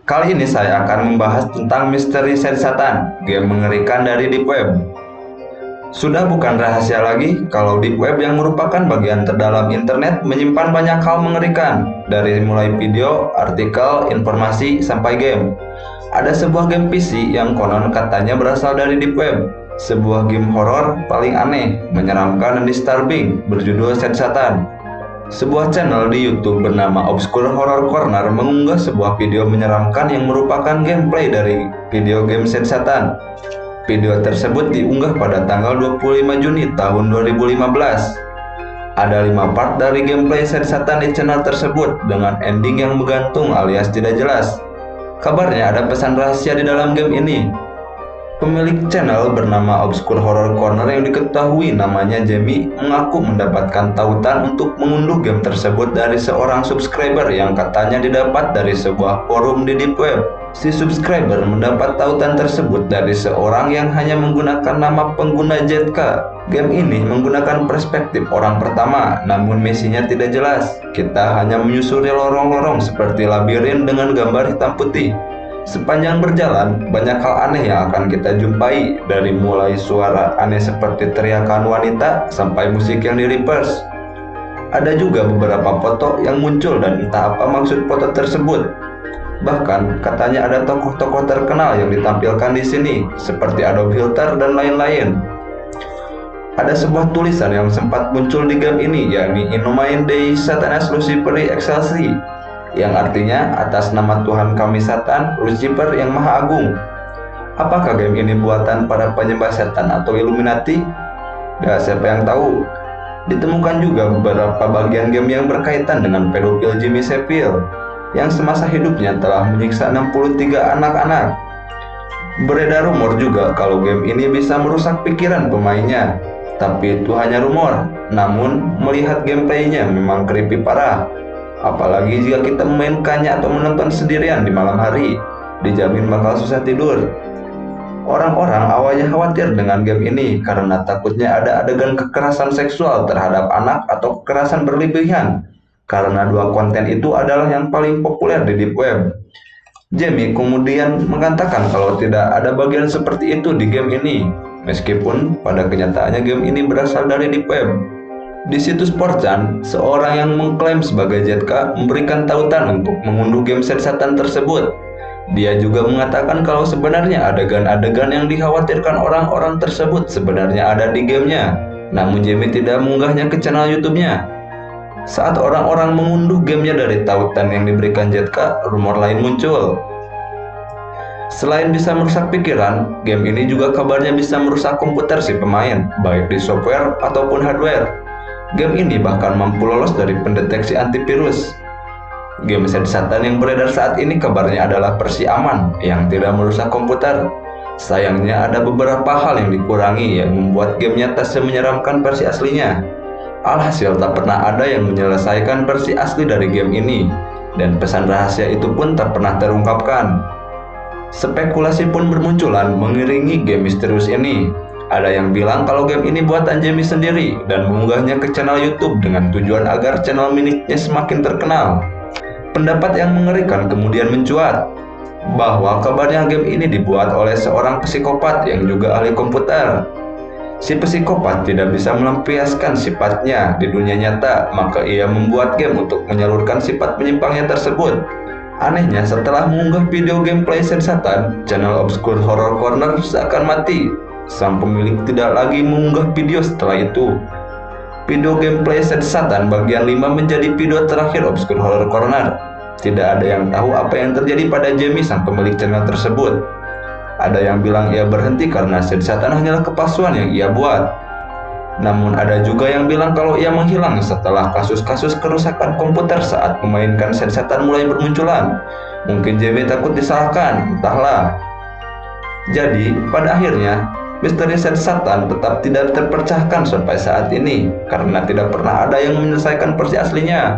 Kali ini saya akan membahas tentang misteri Set Satan, game mengerikan dari Deep Web. Sudah bukan rahasia lagi kalau Deep Web yang merupakan bagian terdalam internet menyimpan banyak hal mengerikan, dari mulai video, artikel, informasi, sampai game. Ada sebuah game PC yang konon katanya berasal dari Deep Web, sebuah game horor paling aneh, menyeramkan dan disturbing berjudul Set Satan. Sebuah channel di YouTube bernama Obscure Horror Corner mengunggah sebuah video menyeramkan yang merupakan gameplay dari video game Set Satan. Video tersebut diunggah pada tanggal 25 Juni tahun 2015. Ada 5 part dari gameplay Set Satan di channel tersebut dengan ending yang menggantung alias tidak jelas. Kabarnya ada pesan rahasia di dalam game ini. Pemilik channel bernama Obscure Horror Corner yang diketahui namanya Jamie mengaku mendapatkan tautan untuk mengunduh game tersebut dari seorang subscriber yang katanya didapat dari sebuah forum di Deep Web. Si subscriber mendapat tautan tersebut dari seorang yang hanya menggunakan nama pengguna ZK. Game ini menggunakan perspektif orang pertama, namun misinya tidak jelas. Kita hanya menyusuri lorong-lorong seperti labirin dengan gambar hitam putih. Sepanjang berjalan, banyak hal aneh yang akan kita jumpai, dari mulai suara aneh seperti teriakan wanita sampai musik yang di-reverse. Ada juga beberapa foto yang muncul dan entah apa maksud foto tersebut. Bahkan katanya ada tokoh-tokoh terkenal yang ditampilkan di sini, seperti Adobe Filter dan lain-lain. Ada sebuah tulisan yang sempat muncul di game ini, yakni In nomine Dei Satanas Luciferi Excelsi, yang artinya atas nama Tuhan kami Satan, Lucifer yang Maha Agung. Apakah game ini buatan para penyembah setan atau Illuminati? Gak siapa yang tahu. Ditemukan juga beberapa bagian game yang berkaitan dengan pedofil Jimmy Savile, yang semasa hidupnya telah menyiksa 63 anak-anak. Beredar rumor juga kalau game ini bisa merusak pikiran pemainnya. Tapi itu hanya rumor, namun melihat gameplaynya memang creepy parah. Apalagi jika kita memainkannya atau menonton sendirian di malam hari, dijamin bakal susah tidur. Orang-orang awalnya khawatir dengan game ini karena takutnya ada adegan kekerasan seksual terhadap anak atau kekerasan berlebihan, karena dua konten itu adalah yang paling populer di Deep Web. Jamie kemudian mengatakan kalau tidak ada bagian seperti itu di game ini, meskipun pada kenyataannya game ini berasal dari Deep Web. Di situs 4chan, seorang yang mengklaim sebagai ZK memberikan tautan untuk mengunduh game Set Satan tersebut. Dia juga mengatakan kalau sebenarnya adegan-adegan yang dikhawatirkan orang-orang tersebut sebenarnya ada di gamenya, namun Jamie tidak mengunggahnya ke channel YouTube-nya. Saat orang-orang mengunduh gamenya dari tautan yang diberikan ZK, rumor lain muncul. Selain bisa merusak pikiran, game ini juga kabarnya bisa merusak komputer si pemain, baik di software ataupun hardware. Game ini bahkan mampu lolos dari pendeteksi antivirus. Game Set Satan yang beredar saat ini kabarnya adalah versi aman yang tidak merusak komputer. Sayangnya ada beberapa hal yang dikurangi yang membuat gamenya tak semenyeramkan versi aslinya. Alhasil tak pernah ada yang menyelesaikan versi asli dari game ini, dan pesan rahasia itu pun tak pernah terungkapkan. Spekulasi pun bermunculan mengiringi game misterius ini. Ada yang bilang kalau game ini buatan Jamie sendiri dan mengunggahnya ke channel YouTube dengan tujuan agar channel miliknya semakin terkenal. Pendapat yang mengerikan kemudian mencuat bahwa kabarnya game ini dibuat oleh seorang psikopat yang juga ahli komputer. Si psikopat tidak bisa melampiaskan sifatnya di dunia nyata, maka ia membuat game untuk menyalurkan sifat menyimpangnya tersebut. Anehnya, setelah mengunggah video gameplay Set Satan, channel Obscure Horror Corner seakan mati. Sang pemilik tidak lagi mengunggah video setelah itu. Video gameplay Set Satan bagian 5 menjadi video terakhir Obscure Horror Corner. Tidak ada yang tahu apa yang terjadi pada Jamie, sang pemilik channel tersebut. Ada yang bilang ia berhenti karena Set Satan hanyalah kepalsuan yang ia buat. Namun ada juga yang bilang kalau ia menghilang setelah kasus-kasus kerusakan komputer saat memainkan Set Satan mulai bermunculan. Mungkin Jamie takut disalahkan, entahlah. Jadi, pada akhirnya, misteri Set Satan tetap tidak terpecahkan sampai saat ini karena tidak pernah ada yang menyelesaikan versi aslinya.